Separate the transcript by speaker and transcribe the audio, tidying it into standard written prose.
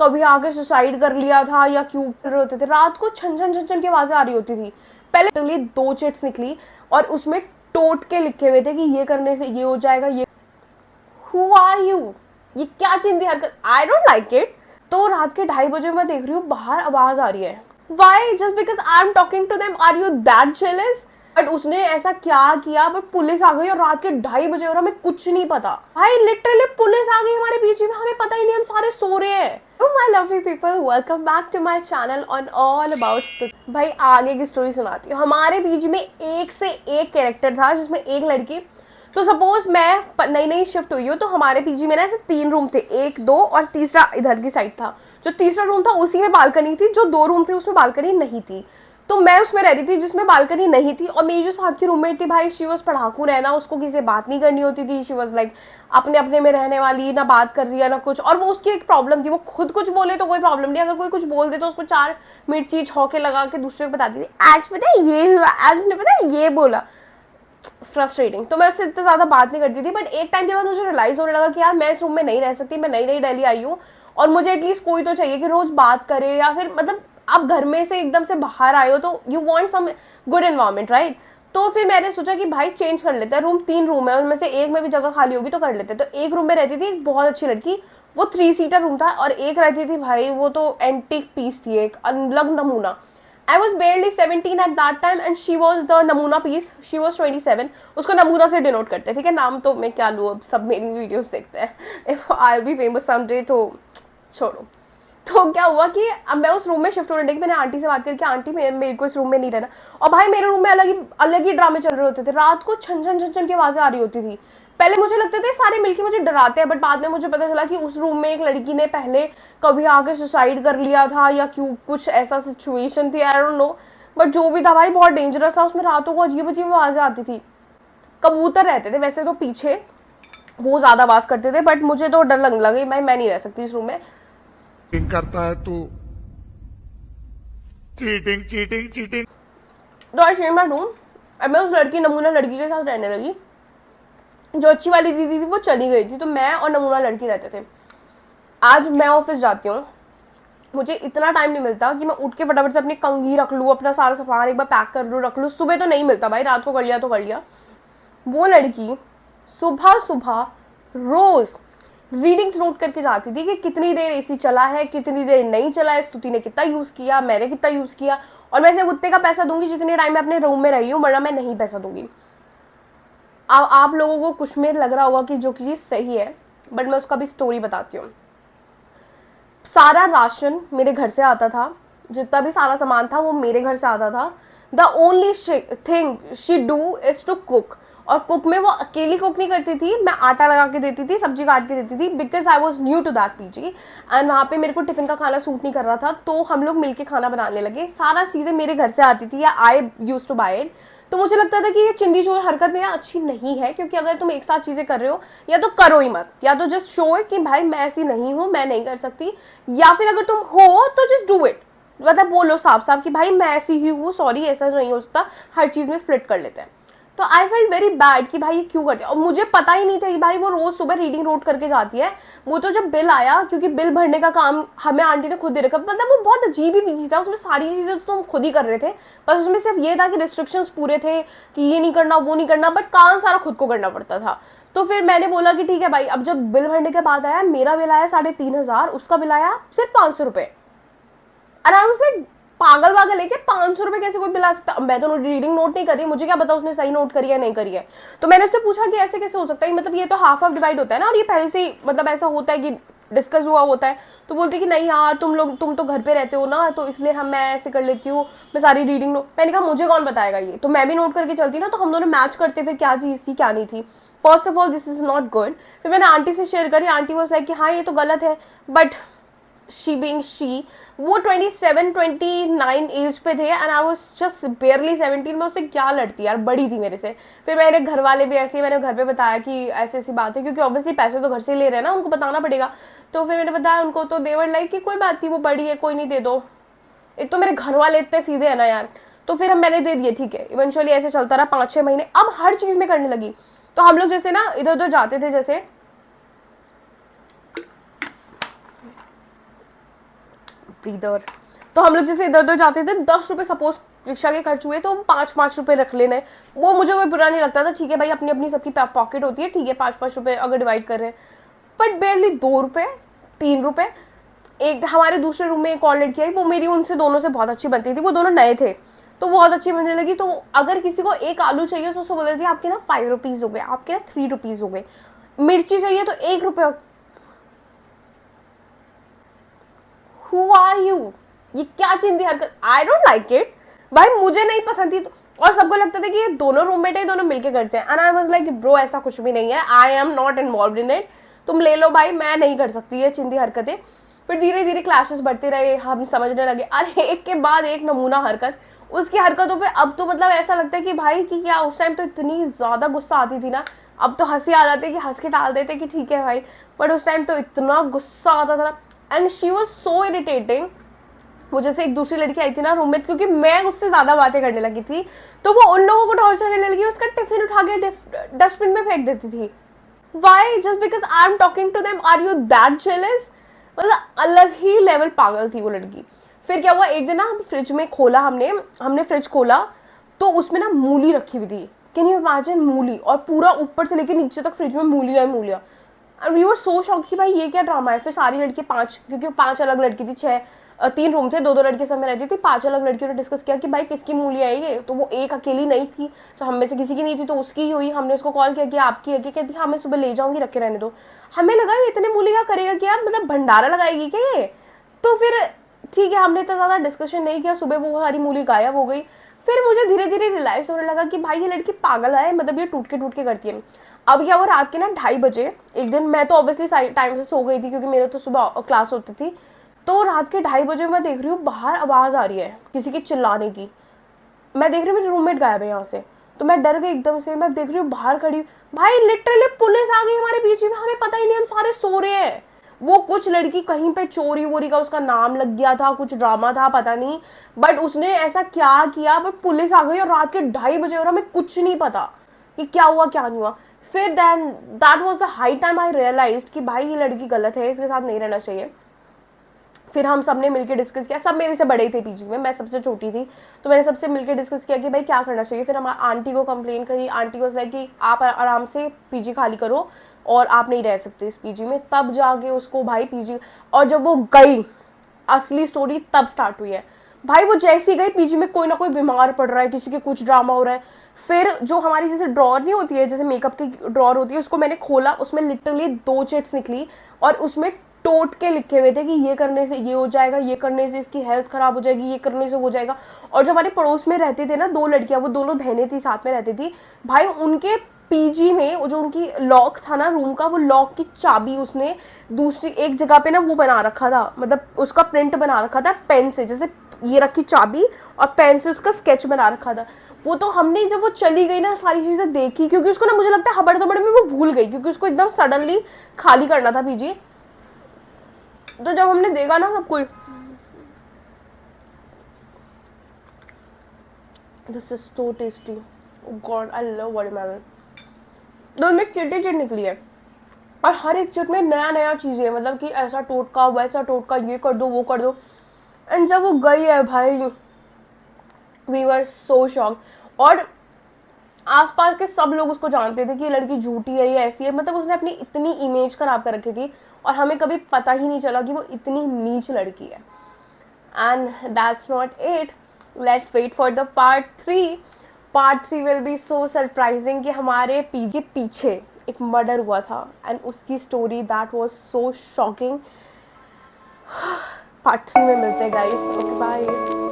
Speaker 1: कभी आके सुसाइड कर लिया था या क्यों कर रहे होते थे। रात को छन छन छन छन की आवाजें आ रही होती थी। पहले 2 चिट्स निकली और उसमें टोट के लिखे हुए थे कि ये करने से ये हो जाएगा। ये हु आर यू, ये क्या चिंदी हरकत, आई डोंट लाइक इट। तो रात के 2:30 बजे मैं देख रही हूँ बाहर आवाज आ रही है। Why? Just because I am talking to them, are you that jealous? But उसने ऐसा क्या किया, बट पुलिस आ गई और रात के 2:30 बजे और हमें कुछ नहीं पता। भाई लिटरली पुलिस आ गई हमारे पीछे में, हमें पता ही नहीं, हम सारे सो रहे हैं। तो my lovely people, welcome back to my channel on all about. भाई आगे की स्टोरी सुनाती हूँ। हमारे बीच में एक से एक कैरेक्टर था, जिसमें एक लड़की। तो सपोज मैं नई नई शिफ्ट हुई हूँ, तो हमारे पीजी में ना ऐसे 3 रूम थे, 1 2 और तीसरा इधर की साइड था। जो तीसरा रूम था उसी में बालकनी थी, जो 2 रूम थे उसमें बालकनी नहीं थी। तो मैं उसमें रह रही थी जिसमें बालकनी नहीं थी। और मेरी जो साथ की रूममेट थी, भाई शी वॉज पढ़ाकू रहना, उसको किसी से बात नहीं करनी होती थी। शी वॉज लाइक अपने अपने में रहने वाली, ना बात कर रही है ना कुछ। और वो उसकी एक प्रॉब्लम थी, वो खुद कुछ बोले तो कोई प्रॉब्लम नहीं, अगर कोई कुछ बोल दे तो उसको 4 मिर्ची छौके लगा के दूसरे को बताती थी, आज पता है ये हुआ, आज उसने पता है ये बोला। फ्रस्ट्रेटिंग। तो मैं उससे इतना ज़्यादा बात नहीं करती थी। बट एक टाइम के बाद मुझे रियलाइज़ होने लगा कि यार मैं इस रूम में नहीं रह सकती, मैं नई नई दिल्ली आई हूँ और मुझे एटलीस्ट कोई तो चाहिए कि रोज़ बात करे, या फिर मतलब आप घर में से एकदम से बाहर आए हो तो you want some good environment, right? तो फिर मैंने सोचा कि भाई चेंज कर लेते हैं रूम। 3 रूम है, उनमें से एक में भी जगह खाली होगी तो कर लेते हैं। तो एक रूम में रहती थी एक बहुत अच्छी लड़की, वो 3 सीटर रूम था। और एक रहती थी भाई, वो तो एंटीक पीस थी, एक अलग नमूना। I was barely 17 at that time and she was the नमूना पीस, she was 27। उसको नमूना से डिनोट करते हैं, ठीक है? नाम तो मैं क्या लूँ, अब सब मेरी वीडियोस देखते हैं। If I'll be famous someday तो छोड़ो। तो क्या हुआ कि अब मैं उस रूम में शिफ्ट होने लगी। मैंने आंटी से बात करके, आंटी मेरे को इस रूम में नहीं रहना। और भाई मेरे रूम में अलग ही ड्रामे चल रहे होते थे। रात को छन छन छन छन की आवाजें आ रही होती थी। पहले मुझे लगते थे सारे मिलके मुझे डराते हैं, बट बाद में मुझे पता चला कि उस रूम में एक लड़की ने पहले कभी आके सुसाइड कर लिया था या क्यों, कुछ ऐसा सिचुएशन थी, आई डोंट नो। बट जो भी था भाई बहुत डेंजरस था। उसमें रातों को अजीब अजीब आवाजें आती थी। कबूतर रहते थे वैसे तो पीछे, वो ज्यादा आवाज करते थे, बट मुझे तो डर लगने लगा। भाई मैं नहीं रह सकती इस रूम में।
Speaker 2: चीटिंग करता है तू, चीटिंग चीटिंग चीटिंग।
Speaker 1: तो आई चेंज माय रूम और मैं उस लड़की नमूना लड़की के साथ रहने लगी। जो अच्छी वाली दीदी थी वो चली गई थी, तो मैं और नमूना लड़की रहते थे। आज मैं ऑफिस जाती हूँ, मुझे इतना टाइम नहीं मिलता कि मैं उठ के फटाफट से अपनी कंघी रख लूँ, अपना सारा सामान एक बार पैक कर लूँ, रख लूँ। सुबह तो नहीं मिलता भाई, रात को कर लिया तो कर लिया। वो लड़की सुबह सुबह रोज रीडिंग्स नोट करके जाती थी कि कितनी देर एसी चला है, कितनी देर नहीं चला है, स्तुति ने कितना यूज किया, मैंने कितना यूज किया। और मैं इसे उतने का पैसा दूंगी जितने टाइम मैं अपने रूम में रही हूँ, वरना मैं नहीं पैसा दूंगी। आप लोगों को कुछ में लग रहा होगा कि जो चीज़ सही है, बट मैं उसका भी स्टोरी बताती हूँ। सारा राशन मेरे घर से आता था, जितना भी सारा सामान था वो मेरे घर से आता था। The only thing she do is to cook. और कुक में वो अकेली कुक नहीं करती थी, मैं आटा लगा के देती थी, सब्जी काट के देती थी, because I was new to that PG and वहाँ पे मेरे को टिफिन का खाना सूट नहीं कर रहा था। तो हम लोग मिलके खाना बनाने लगे। सारा चीज़ें मेरे घर से आती थी या आई यूज टू बाय इट। तो मुझे लगता था कि ये चिंदी चोर हरकत है, अच्छी नहीं है, क्योंकि अगर तुम एक साथ चीजें कर रहे हो या तो करो ही मत, या तो जस्ट शो है कि भाई मैं ऐसी नहीं हूँ, मैं नहीं कर सकती। या फिर अगर तुम हो तो जस्ट डू इट, मतलब बोलो साफ साफ कि भाई मैं ऐसी ही हूँ, सॉरी ऐसा नहीं हो सकता। हर चीज में स्प्लिट कर लेते हैं। तो आई फेल्ट वेरी बैड कि भाई ये क्यों करते हैं। और मुझे पता ही नहीं था कि भाई वो रोज सुबह रीडिंग नोट करके जाती है। वो तो जब बिल आया, क्योंकि बिल भरने का काम हमें आंटी ने खुद दे रखा, मतलब वो बहुत अजीब ही पीजी था। उसमें सारी चीजें तो तुम खुद ही कर रहे थे, बस उसमें सिर्फ ये था कि रिस्ट्रिक्शंस पूरे थे कि ये नहीं करना वो नहीं करना, बट काम सारा खुद को करना पड़ता था। तो फिर मैंने बोला कि ठीक है भाई। अब जब बिल भरने के बाद आया, मेरा बिल आया 3,500, उसका बिल आया सिर्फ 500 रुपए। आराम से पागल वागल है क्या, 500 रुपए कैसे कोई बिल आ सकता? मैं तो रीडिंग नोट नहीं कर रही, मुझे क्या पता उसने सही नोट करी है नहीं करी है। तो मैंने उससे पूछा कि ऐसे कैसे हो सकता है, मतलब ये तो हाफ हाफ डिवाइड होता है ना, और ये पहले से ही मतलब ऐसा होता है कि डिस्कस हुआ होता है। तो बोलती कि नहीं यार तुम तो घर पे रहते हो ना, तो इसलिए मैं ऐसे कर लेती हूँ, मैं सारी रीडिंग नोट। मैंने कहा मुझे कौन बताएगा, ये तो मैं भी नोट करके चलती ना, तो हम दोनों मैच करते फिर क्या चीज़ थी क्या नहीं थी। First of all this is not good. फिर मैंने आंटी से शेयर करी, आंटी वाज लाइक कि हाँ ये तो गलत है, बट शी बीइंग शी, वो 27-29 एज पे थे एंड आई वाज जस्ट बेयरली 17। मैं उससे क्या लड़ती यार, बड़ी थी मेरे से। फिर मेरे घर वाले भी ऐसे ही, मैंने घर पे बताया कि ऐसी ऐसी बात है, क्योंकि ऑब्वियसली पैसे तो घर से ले रहे हैं ना, उनको बताना पड़ेगा। तो फिर मैंने बताया उनको, तो देवर लाइक कि कोई बात नहीं, वो बड़ी है, कोई नहीं, दे दो। एक तो मेरे घर वाले इतने सीधे है ना यार। तो फिर मैंने दे दिए, ठीक है। इवेंचुअली ऐसे चलता रहा 5-6 महीने। अब हर चीज में करने लगी। तो हम लोग जैसे ना इधर उधर जाते थे, जैसे ब्रीदर। तो हम लोग जैसे इधर उधर जाते थे, 10 रुपये सपोज रिक्शा के खर्च हुए तो 5-5 रुपये रख लेने, वो मुझे कोई बुरा नहीं लगता था। ठीक है भाई, अपनी अपनी सबकी पॉकेट होती है, ठीक है 5-5 रुपये अगर डिवाइड कर रहे हैं, बट बेरली 2 रुपये 3 रुपये। एक हमारे दूसरे रूम में एक और लड़की आई, वो मेरी उनसे दोनों से बहुत अच्छी बनती थी, वो दोनों नए थे तो बहुत अच्छी बनने लगी। तो अगर किसी को एक आलू चाहिए तो उसको बोल रही थी आपके ना 5 रुपीज़ हो गए, आपके ना 3 रुपीज़ हो गए। मिर्ची चाहिए तो 1 रुपये। Who are you? ये क्या चिंदी हरकत, आई डोंट लाइक इट भाई, मुझे नहीं पसंद थी। और सबको लगता था कि ये दोनों रूममेट है, दोनों मिलके करते हैं, and I was like bro ऐसा कुछ भी नहीं है, I am not involve in it, तुम ले लो भाई, मैं नहीं कर सकती ये चिंदी हरकतें। फिर धीरे धीरे क्लैशेस बढ़ते रहे, हम समझने लगे, अरे एक के बाद एक नमूना हरकत। उसकी हरकतों पे अब तो मतलब ऐसा लगता है कि भाई कि क्या उस टाइम तो इतनी ज़्यादा गुस्सा आती थी ना, अब तो हंसी आ जाती है कि हंस के टाल देते कि ठीक है भाई, बट उस टाइम तो इतना गुस्सा आता था। And she was so irritating. वो जैसे एक दूसरी लड़की आई थी ना रूममेट, क्योंकि मैं उससे ज़्यादा बातें करने लगी थी तो वो उन लोगों को टॉर्चर करने लगी, उसका टिफिन उठा के डस्टबिन में फेंक देती थी। Why? Just because I am talking to them, are you that jealous? मतलब अलग ही लेवल पागल थी वो लड़की। फिर क्या हुआ, एक दिन ना फ्रिज में खोला, हमने फ्रिज खोला तो उसमें ना मूली रखी हुई थी। Can you imagine? मूली, और पूरा ऊपर से लेके नीचे तक फ्रिज में मूलियाँ मूलियाँ। And we were so shock कि भाई ये क्या ड्रामा है। फिर सारी लड़की 5, क्योंकि 5 अलग लड़की थी, 3 रूम थे, 2-2 लड़के सब में रहती थी, 5 अलग लड़कियों ने डिस्कस किया कि भाई किसकी मूली आई है। तो वो एक अकेली नहीं थी, तो हम में से किसी की नहीं थी, तो उसकी ही हुई। हमने उसको कॉल किया कि आपकी है, कि कहती हाँ मैं सुबह ले जाऊंगी, रखे रहने दो। हमें लगा ये इतने मूली क्या करेगा, क्या मतलब भंडारा लगाएगी क्या ये। तो फिर ठीक है, हमने इतना ज़्यादा डिस्कशन नहीं किया, सुबह वो सारी मूली गायब हो गई। फिर मुझे धीरे धीरे रियलाइज होने लगा कि भाई ये लड़की पागल है, मतलब ये टूट के करती है। अब क्या, वो रात के ना 2:30 बजे एक दिन, मैं तो ऑब्वियसली टाइम से सो गई थी क्योंकि मेरे तो सुबह क्लास होती थी, तो रात के 2:30 बजे मैं देख रही हूँ बाहर आवाज़ आ रही है किसी की चिल्लाने की। मैं देख रही हूँ मेरी रूममेट गायब है यहाँ से, तो मैं डर गई एकदम से। मैं देख रही हूँ बाहर खड़ी, भाई लिटरली पुलिस आ गई हमारे बीच में, हमें पता ही नहीं, हम सारे सो रहे हैं। वो कुछ लड़की कहीं पे चोरी वोरी का उसका नाम लग गया था, कुछ ड्रामा था पता नहीं, बट उसने ऐसा क्या किया, बट पुलिस आ गई और रात के 2:30 बजे, और हमें कुछ नहीं पता कि क्या हुआ क्या नहीं हुआ। फिर then that was the high time I realized कि भाई ये लड़की गलत है, इसके साथ नहीं रहना चाहिए। फिर हम सब ने मिलकर डिस्कस किया, सब मेरे से बड़े थे पीजी में, मैं सबसे छोटी थी, तो मैंने सबसे मिलकर डिस्कस किया कि भाई क्या करना चाहिए। फिर हम आंटी को कंप्लेन करी, आंटी को लाइक कि आप आराम से पीजी खाली करो और आप नहीं रह सकते इस पीजी में। तब जाके उसको भाई पीजी, और जब वो गई, असली स्टोरी तब स्टार्ट हुई है भाई। वो जैसी गई पीजी में कोई ना कोई बीमार पड़ रहा है, किसी के कुछ ड्रामा हो रहा है। फिर जो हमारी जैसे ड्रॉर नहीं होती है, जैसे मेकअप की ड्रॉर होती है, उसको मैंने खोला, उसमें लिटरली 2 चिट्स निकली और उसमें टोट के लिखे हुए थे कि ये करने से ये हो जाएगा, ये करने से इसकी हेल्थ खराब हो जाएगी, ये करने से हो जाएगा। और जो हमारे पड़ोस में रहते थे ना 2 लड़कियां, वो दोनों बहनें थी, साथ में रहती थी भाई, उनके पीजी में जो उनकी लॉक था ना रूम का, वो लॉक की चाबी उसने दूसरी एक जगह पे ना वो बना रखा था, मतलब उसका प्रिंट बना रखा था पेन से, जैसे ये रखी चाबी और पेन से उसका स्केच बना रखा था। वो तो हमने जब वो चली गई ना सारी चीजें देखी, क्योंकि उसको ना मुझे लगता है हबड़ दबड़ में वो भूल गई, क्योंकि उसको एकदम सडनली खाली करना था पीजी। तो जब हमने देखा ना सब कुछ, this is so tasty, God I love watermelon. तो उसमें चिट्टी चिट निकली है और हर एक चिट में नया नया चीज़ें, मतलब कि ऐसा टोटका वैसा टोटका, ये कर दो वो कर दो। एंड जब वो गई है भाई, वी वर सो शॉक। और आसपास के सब लोग उसको जानते थे कि ये लड़की झूठी है, ये ऐसी है, मतलब उसने अपनी इतनी इमेज खराब कर रखी थी और हमें कभी पता ही नहीं चला कि वो इतनी नीच लड़की है। And that's not it, let's wait for the part 3। Part 3 will be so surprising कि हमारे पीजी के पीछे एक मर्डर हुआ था एंड उसकी story that was so shocking. Part 3 में मिलते हैं गाइस, ओके बाय।